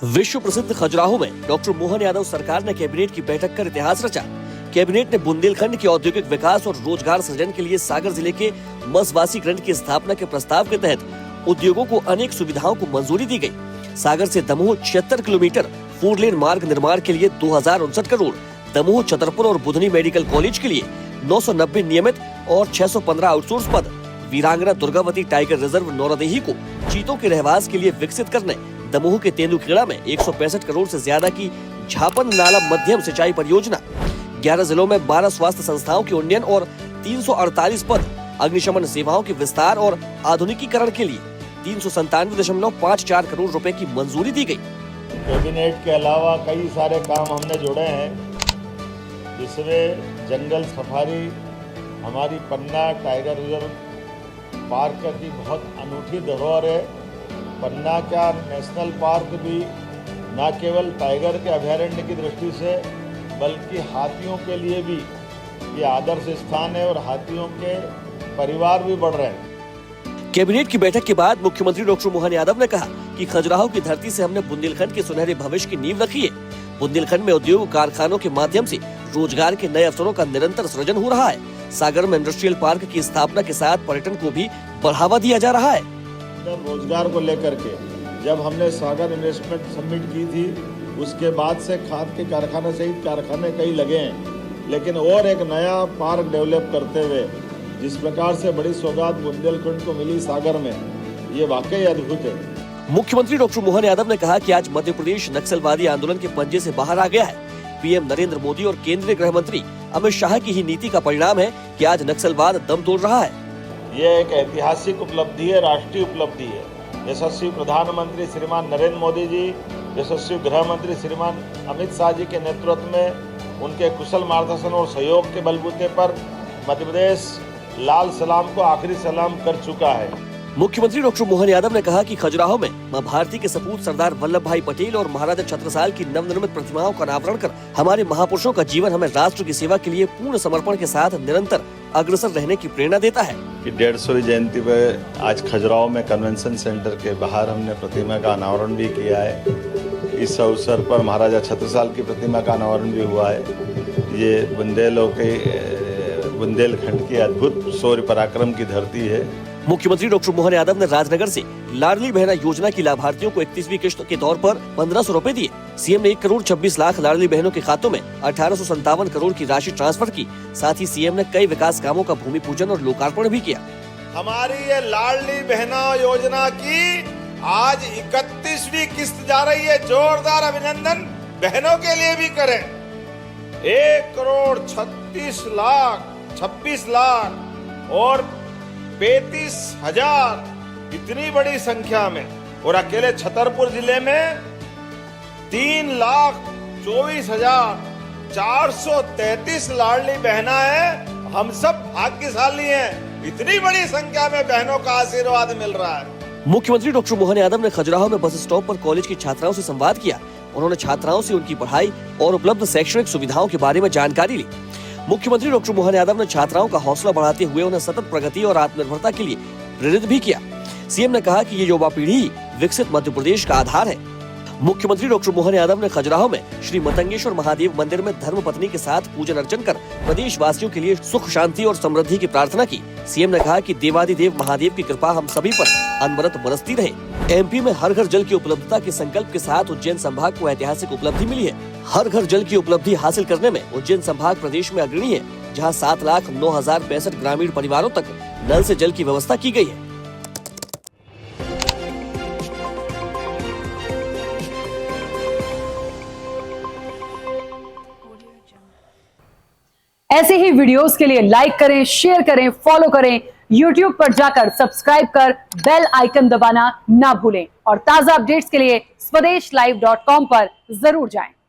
विश्व प्रसिद्ध खजुराहो में डॉक्टर मोहन यादव सरकार ने कैबिनेट की बैठक कर इतिहास रचा। कैबिनेट ने बुंदेलखंड के औद्योगिक विकास और रोजगार सृजन के लिए सागर जिले के मसवासी ग्रंथ की स्थापना के प्रस्ताव के तहत उद्योगों को अनेक सुविधाओं को मंजूरी दी गई। सागर से दमोह 76 किलोमीटर 4 लेन मार्ग निर्माण के लिए 2059 करोड़, दमोह, छतरपुर और बुधनी मेडिकल कॉलेज के लिए 990 नियमित और 615 आउटसोर्स पद, वीरांगना दुर्गावती टाइगर रिजर्व नौरादेही को चीतों के रहवास के लिए विकसित करने, दमोह के तेंदुखेड़ा में 165 करोड़ से ज्यादा की झापन नाला मध्यम सिंचाई परियोजना, 11 जिलों में 12 स्वास्थ्य संस्थाओं के उन्नयन और 348 पद, अग्निशमन सेवाओं के विस्तार और आधुनिकीकरण के लिए 397.54 करोड़ रुपए की मंजूरी दी गई। कैबिनेट के अलावा कई सारे काम हमने जोड़े हैं, जिसमें जंगल सफारी, हमारी पन्ना टाइगर रिजर्व पार्क की बहुत अनूठी धरोहर है। पन्ना का नेशनल पार्क भी न केवल टाइगर के अभयारण्य की दृष्टि से बल्कि हाथियों के लिए भी ये आदर्श स्थान है और हाथियों के परिवार भी बढ़ रहे हैं। कैबिनेट की बैठक के बाद मुख्यमंत्री डॉक्टर मोहन यादव ने कहा कि खजुराहो की धरती से हमने बुंदेलखंड के सुनहरे भविष्य की नींव रखी है। बुंदेलखंड में उद्योग कारखानों के माध्यम से रोजगार के नए अवसरों का निरंतर सृजन हो रहा है। सागर में इंडस्ट्रियल पार्क की स्थापना के साथ पर्यटन को भी बढ़ावा दिया जा रहा है। रोजगार को लेकर के जब हमने सागर इन्वेस्टमेंट समिट की थी, उसके बाद से खाद के कारखाने सहित कारखाने कई लगे हैं, लेकिन और एक नया पार्क डेवलप करते हुए जिस प्रकार से बड़ी सौगात बुंदेलखंड को मिली सागर में, ये वाकई अद्भुत है। मुख्यमंत्री डॉक्टर मोहन यादव ने कहा कि आज मध्य प्रदेश नक्सलवादी आंदोलन के पंजे से बाहर आ गया है। पीएम नरेंद्र मोदी और केंद्रीय गृह मंत्री अमित शाह की ही नीति का परिणाम है कि आज नक्सलवाद दम तोड़ रहा है। ये एक ऐतिहासिक उपलब्धि है, राष्ट्रीय उपलब्धि है। यशस्वी प्रधानमंत्री श्रीमान नरेंद्र मोदी जी, यशस्वी गृह मंत्री श्रीमान अमित शाह जी के नेतृत्व में उनके कुशल मार्गदर्शन और सहयोग के बलबूते पर मध्य प्रदेश लाल सलाम को आखिरी सलाम कर चुका है। मुख्यमंत्री डॉक्टर मोहन यादव ने कहा कि खजुराहो में मां भारती के सपूत सरदार वल्लभ भाई पटेल और महाराजा छत्रसाल की नवनिर्मित प्रतिमाओं का अनावरण कर हमारे महापुरुषों का जीवन हमें राष्ट्र की सेवा के लिए पूर्ण समर्पण के साथ निरंतर अग्रसर रहने की प्रेरणा देता है। कि 150वीं जयंती पर आज खजुराहो में कन्वेंशन सेंटर के बाहर हमने प्रतिमा का अनावरण भी किया है। इस अवसर पर महाराजा छत्रसाल की प्रतिमा का अनावरण भी हुआ है। ये बुंदेलखंड की अद्भुत शौर्य पराक्रम की धरती है। मुख्यमंत्री डॉक्टर मोहन यादव ने राजनगर से लाडली बहना योजना की लाभार्थियों को 31वीं किश्त के तौर पर 1500 रुपए दिए। सीएम ने 1 करोड़ 26 लाख लाडली बहनों के खातों में 1857 करोड़ की राशि ट्रांसफर की। साथ ही सीएम ने कई विकास कामों का भूमि पूजन और लोकार्पण भी किया। हमारी ये लाडली बहना योजना की आज 31वीं किस्त जा रही है। जोरदार अभिनंदन बहनों के लिए भी करें। 1 करोड़ 26 लाख और 35,000 इतनी बड़ी संख्या में, और अकेले छतरपुर जिले में 3,24,433 लाडली बहना है। हम सब भाग्यशाली हैं, इतनी बड़ी संख्या में बहनों का आशीर्वाद मिल रहा है। मुख्यमंत्री डॉक्टर मोहन यादव ने खजुराहो में बस स्टॉप पर कॉलेज की छात्राओं से संवाद किया। उन्होंने छात्राओं से उनकी पढ़ाई और उपलब्ध शैक्षणिक सुविधाओं के बारे में जानकारी ली। मुख्यमंत्री डॉक्टर मोहन यादव ने छात्राओं का हौसला बढ़ाते हुए उन्हें सतत प्रगति और आत्मनिर्भरता के लिए प्रेरित भी किया। सीएम ने कहा कि ये युवा पीढ़ी विकसित मध्य प्रदेश का आधार है। मुख्यमंत्री डॉक्टर मोहन यादव ने खजुराहो में श्री मतंगेश्वर महादेव मंदिर में धर्मपत्नी के साथ पूजन अर्चन कर प्रदेश वासियों के लिए सुख, शांति और समृद्धि की प्रार्थना की। सीएम ने कहा कि देवादिदेव महादेव की कृपा हम सभी पर अनवरत बरसती रहे। एमपी में हर घर जल की उपलब्धता के संकल्प के साथ उज्जैन संभाग को ऐतिहासिक उपलब्धि मिली है। हर घर जल की उपलब्धि हासिल करने में उज्जैन संभाग प्रदेश में अग्रणी है, जहां 7,09,065 ग्रामीण परिवारों तक नल से जल की व्यवस्था की गई है। ऐसे ही वीडियोस के लिए लाइक करें, शेयर करें, फॉलो करें। YouTube पर जाकर सब्सक्राइब कर बेल आइकन दबाना ना भूलें और ताजा अपडेट्स के लिए swedeshlive.com पर जरूर जाएं।